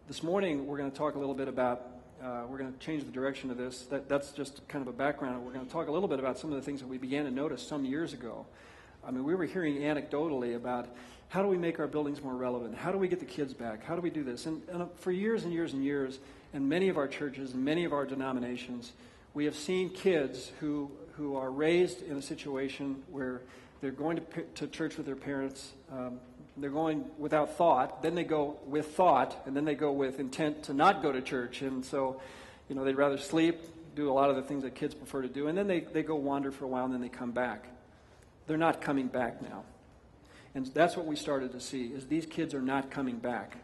This morning we're going to talk a little bit about, we're going to change the direction of this. That's just kind of a background. We're going to talk a little bit about some of the things that we began to notice some years ago. I mean, we were hearing anecdotally about how do we make our buildings more relevant? How do we get the kids back? How do we do this? And for years and years and years, in many of our churches and many of our denominations, we have seen kids who are raised in a situation where they're going to church with their parents. They're going without thought, then they go with thought, and then they go with intent to not go to church. And so, they'd rather sleep, do a lot of the things that kids prefer to do, and then they go wander for a while, and then they come back. They're not coming back now. And that's what we started to see, is these kids are not coming back.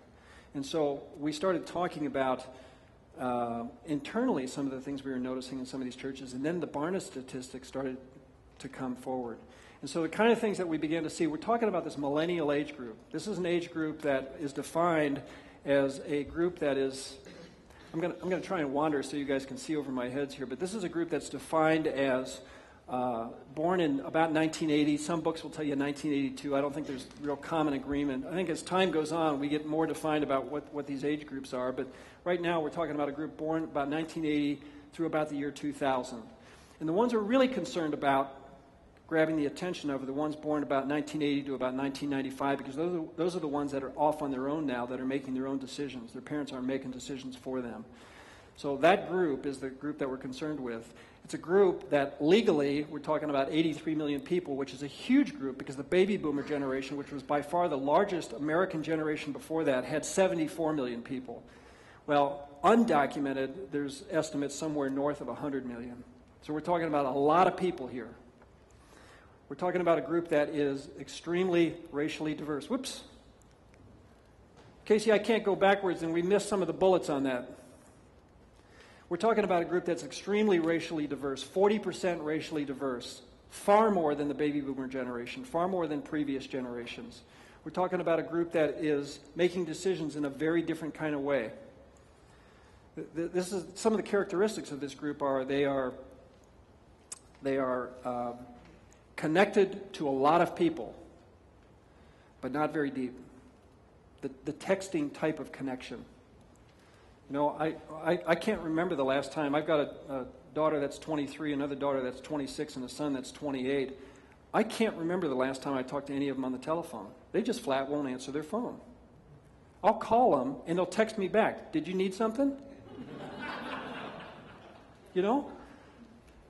And so we started talking about internally some of the things we were noticing in some of these churches, and then the Barna statistics started to come forward. And so the kind of things that we began to see, we're talking about this millennial age group. This is an age group that is defined as a group that is, I'm going to try and wander so you guys can see over my heads here, but this is a group that's defined as born in about 1980. Some books will tell you 1982. I don't think there's real common agreement. I think as time goes on, we get more defined about what these age groups are. But right now, we're talking about a group born about 1980 through about the year 2000. And the ones we're really concerned about grabbing the attention of are the ones born about 1980 to about 1995, because those are the ones that are off on their own now, that are making their own decisions. Their parents aren't making decisions for them. So that group is the group that we're concerned with. It's a group that legally, we're talking about 83 million people, which is a huge group because the baby boomer generation, which was by far the largest American generation before that, had 74 million people. Well, undocumented, there's estimates somewhere north of 100 million. So we're talking about a lot of people here. We're talking about a group that is extremely racially diverse. Whoops. Casey, I can't go backwards, and we missed some of the bullets on that. We're talking about a group that's extremely racially diverse, 40% racially diverse, far more than the baby boomer generation, far more than previous generations. We're talking about a group that is making decisions in a very different kind of way. This is some of the characteristics of this group are they are connected to a lot of people, but not very deep. The texting type of connection. I can't remember the last time. I've got a daughter that's 23, another daughter that's 26, and a son that's 28. I can't remember the last time I talked to any of them on the telephone. They just flat won't answer their phone. I'll call them, and they'll text me back. Did you need something?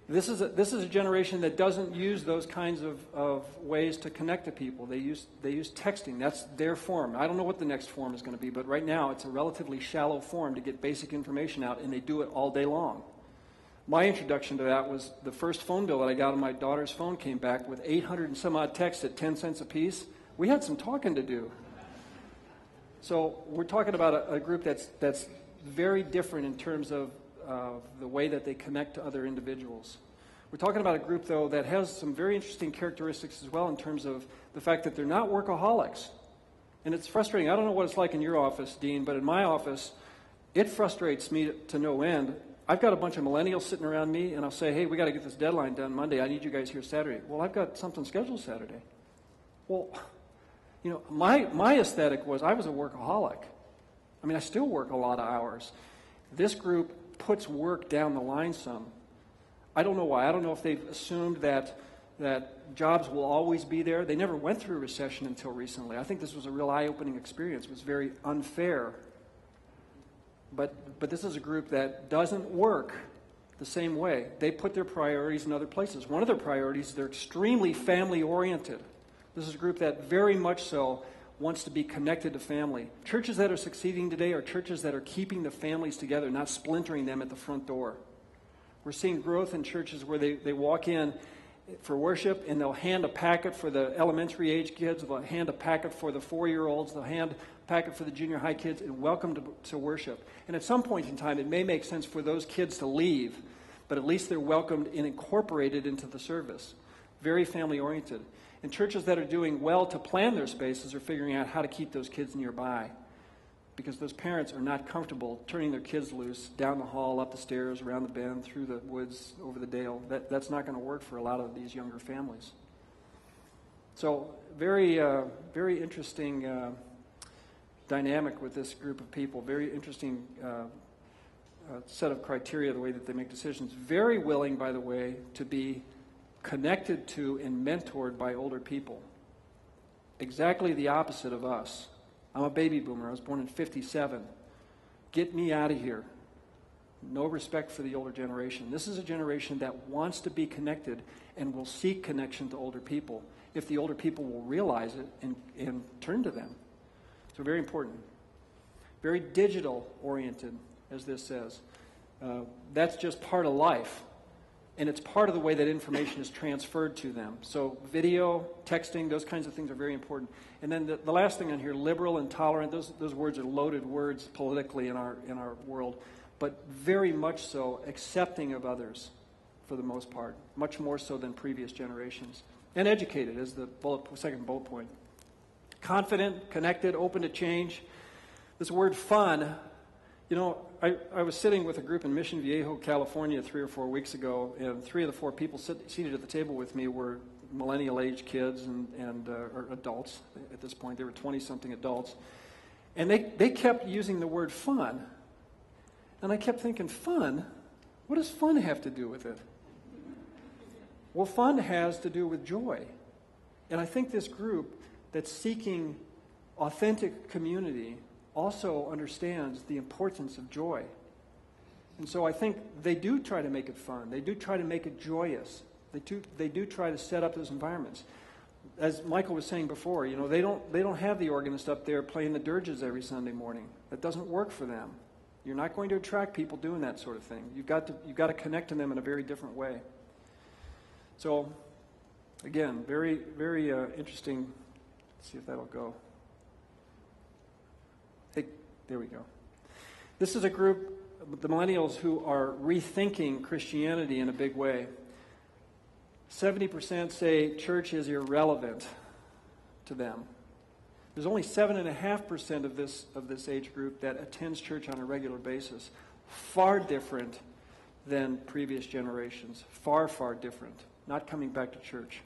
This is a generation that doesn't use those kinds of ways to connect to people. They use texting. That's their form. I don't know what the next form is going to be, but right now it's a relatively shallow form to get basic information out, and they do it all day long. My introduction to that was the first phone bill that I got on my daughter's phone came back with 800 and some odd texts at 10 cents a piece. We had some talking to do. So we're talking about a group that's very different in terms of the way that they connect to other individuals. We're talking about a group, though, that has some very interesting characteristics as well in terms of the fact that they're not workaholics. And it's frustrating. I don't know what it's like in your office, Dean, but in my office, it frustrates me to no end. I've got a bunch of millennials sitting around me, and I'll say, hey, we got to get this deadline done Monday. I need you guys here Saturday. Well, I've got something scheduled Saturday. Well, my aesthetic was I was a workaholic. I mean, I still work a lot of hours. This group puts work down the line some. I don't know why. I don't know if they've assumed that jobs will always be there. They never went through a recession until recently. I think this was a real eye-opening experience. It was very unfair. But this is a group that doesn't work the same way. They put their priorities in other places. One of their priorities, they're extremely family-oriented. This is a group that very much so wants to be connected to family. Churches that are succeeding today are churches that are keeping the families together, not splintering them at the front door. We're seeing growth in churches where they walk in for worship and they'll hand a packet for the elementary age kids, they'll hand a packet for the 4-year-olds, they'll hand a packet for the junior high kids and welcome to worship. And at some point in time, it may make sense for those kids to leave, but at least they're welcomed and incorporated into the service. Very family-oriented. And churches that are doing well to plan their spaces are figuring out how to keep those kids nearby because those parents are not comfortable turning their kids loose down the hall, up the stairs, around the bend, through the woods, over the dale. That's not going to work for a lot of these younger families. So very interesting dynamic with this group of people. Very interesting set of criteria, the way that they make decisions. Very willing, by the way, to be connected to and mentored by older people. Exactly the opposite of us. I'm a baby boomer. I was born in 57. Get me out of here. No respect for the older generation. This is a generation that wants to be connected and will seek connection to older people if the older people will realize it and turn to them. So very important. Very digital oriented, as this says. That's just part of life. And it's part of the way that information is transferred to them. So video, texting, those kinds of things are very important. And then the last thing on here, liberal and tolerant, those words are loaded words politically in our world, but very much so accepting of others for the most part, much more so than previous generations. And educated is the second bullet point. Confident, connected, open to change. This word fun, you know, I was sitting with a group in Mission Viejo, California 3 or 4 weeks ago, and 3 of the 4 people seated at the table with me were millennial-age kids or adults at this point. They were 20-something adults. And they kept using the word fun. And I kept thinking, fun? What does fun have to do with it? Well, fun has to do with joy. And I think this group that's seeking authentic community also understands the importance of joy. And so I think they do try to make it fun. They do try to make it joyous. They do try to set up those environments. As Michael was saying before, you know, they don't have the organist up there playing the dirges every Sunday morning. That doesn't work for them. You're not going to attract people doing that sort of thing. You've got to connect to them in a very different way. So, again, very, very interesting. Let's see if that'll go. Hey, there we go. This is a group, the millennials, who are rethinking Christianity in a big way. 70% say church is irrelevant to them. There's only 7.5% of this age group that attends church on a regular basis. Far different than previous generations. Far, far different. Not coming back to church.